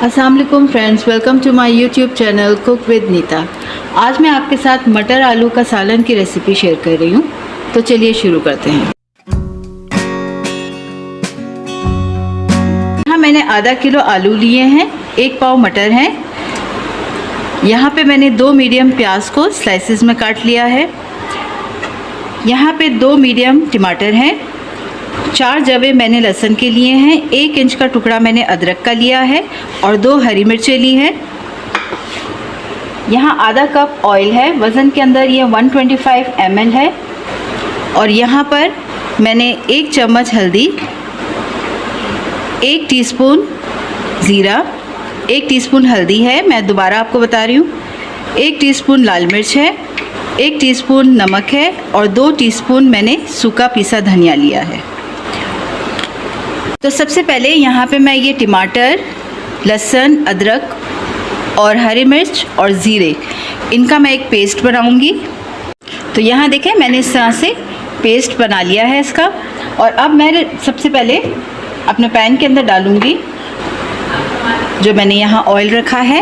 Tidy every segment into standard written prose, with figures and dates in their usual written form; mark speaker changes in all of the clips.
Speaker 1: अस्सलाम वालेकुम friends, welcome to my YouTube channel cook with Neeta. आज मैं आपके साथ मटर आलू का सालन की रेसिपी शेयर कर रही हूँ। तो चलिए शुरू करते हैं। यहाँ मैंने आधा किलो आलू लिए हैं, 1 पाव मटर हैं। यहाँ पे मैंने 2 मीडियम प्याज को स्लाइसेस में काट लिया है। यहाँ पे 2 मीडियम टमाटर हैं, 4 जवे मैंने लहसुन के लिए हैं, 1 इंच का टुकड़ा मैंने अदरक का लिया है और 2 हरी मिर्चें ली हैं। यहाँ आधा कप ऑयल है, वज़न के अंदर ये 125 ml है। और यहाँ पर मैंने 1 चम्मच हल्दी, 1 टीस्पून ज़ीरा, 1 टीस्पून हल्दी है, मैं दोबारा आपको बता रही हूँ, 1 टीस्पून लाल मिर्च है, 1 टीस्पून नमक है और 2 टीस्पून मैंने सूखा पीसा धनिया लिया है। तो सबसे पहले यहाँ पे मैं ये टमाटर, लहसुन, अदरक और हरी मिर्च और ज़ीरे, इनका मैं एक पेस्ट बनाऊँगी। तो यहाँ देखें मैंने इस तरह से पेस्ट बना लिया है इसका। और अब मैं सबसे पहले अपने पैन के अंदर डालूँगी जो मैंने यहाँ ऑयल रखा है।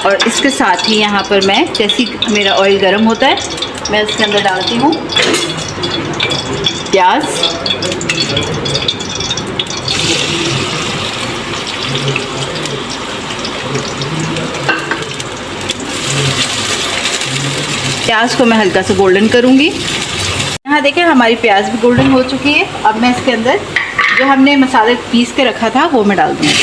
Speaker 1: और इसके साथ ही यहाँ पर मैं, जैसे मेरा ऑयल गर्म होता है, मैं इसके अंदर डालती हूँ प्याज, प्याज को मैं हल्का सा गोल्डन करूँगी। यहाँ देखें हमारी प्याज भी गोल्डन हो चुकी है। अब मैं इसके अंदर जो हमने मसाले पीस के रखा था वो मैं डाल दूँगी।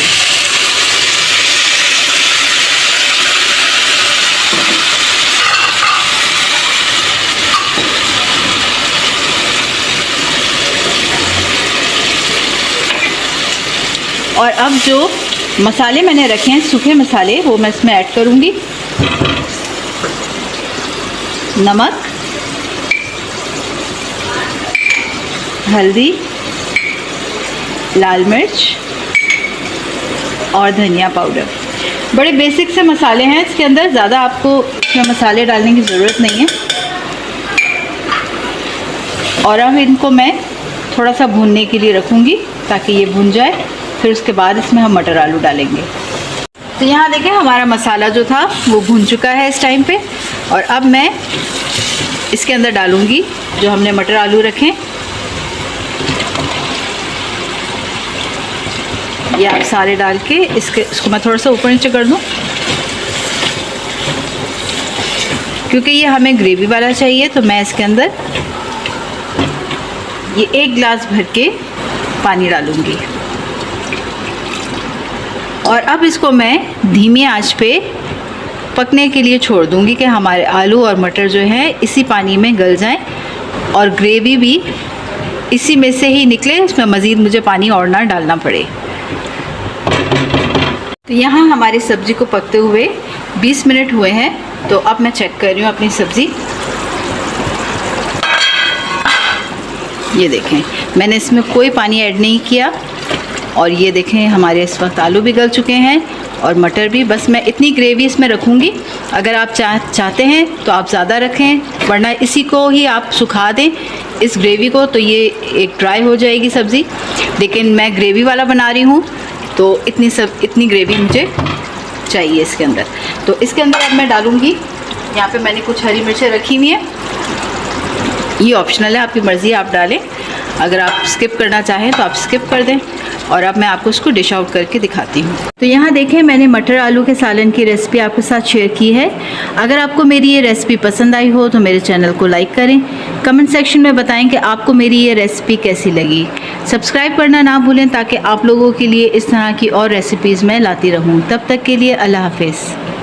Speaker 1: और अब जो मसाले मैंने रखे हैं सूखे मसाले, वो मैं इसमें ऐड करूँगी। नमक, हल्दी, लाल मिर्च और धनिया पाउडर। बड़े बेसिक से मसाले हैं इसके अंदर, ज़्यादा आपको इसमें मसाले डालने की ज़रूरत नहीं है। और अब इनको मैं थोड़ा सा भूनने के लिए रखूँगी ताकि ये भून जाए। फिर उसके बाद इसमें हम मटर आलू डालेंगे। तो यहाँ देखें हमारा मसाला जो था वो भून चुका है इस टाइम पे। और अब मैं इसके अंदर डालूँगी जो हमने मटर आलू रखे। ये आप सारे डाल के इसको मैं थोड़ा सा ऊपर नीचे कर दूँ, क्योंकि ये हमें ग्रेवी वाला चाहिए। तो मैं इसके अंदर ये 1 गिलास भर के पानी डालूँगी। और अब इसको मैं धीमी आंच पे पकने के लिए छोड़ दूँगी कि हमारे आलू और मटर जो है इसी पानी में गल जाएं और ग्रेवी भी इसी में से ही निकले, इसमें मज़ीद मुझे पानी और ना डालना पड़े। तो यहाँ हमारी सब्ज़ी को पकते हुए 20 मिनट हुए हैं। तो अब मैं चेक कर रही हूँ अपनी सब्ज़ी। ये देखें मैंने इसमें कोई पानी ऐड नहीं किया। और ये देखें हमारे इस वक्त आलू भी गल चुके हैं और मटर भी। बस मैं इतनी ग्रेवी इसमें रखूँगी। अगर आप चाहते हैं तो आप ज़्यादा रखें, वरना इसी को ही आप सुखा दें इस ग्रेवी को, तो ये एक ड्राई हो जाएगी सब्ज़ी। लेकिन मैं ग्रेवी वाला बना रही हूँ तो इतनी ग्रेवी मुझे चाहिए इसके अंदर। तो इसके अंदर अब मैं डालूँगी, यहाँ पे मैंने कुछ हरी मिर्चें रखी हुई हैं। ये ऑप्शनल है, आपकी मर्ज़ी आप डालें। अगर आप स्किप करना चाहें तो आप स्किप कर दें। और अब मैं आपको इसको डिश आउट करके दिखाती हूँ। तो यहाँ देखें मैंने मटर आलू के सालन की रेसिपी आपके साथ शेयर की है। अगर आपको मेरी ये रेसिपी पसंद आई हो तो मेरे चैनल को लाइक करें, कमेंट सेक्शन में बताएं कि आपको मेरी ये रेसिपी कैसी लगी। सब्सक्राइब करना ना भूलें ताकि आप लोगों के लिए इस तरह की और रेसिपीज़ मैं लाती रहूँ। तब तक के लिए अल्लाह हाफ़िज़।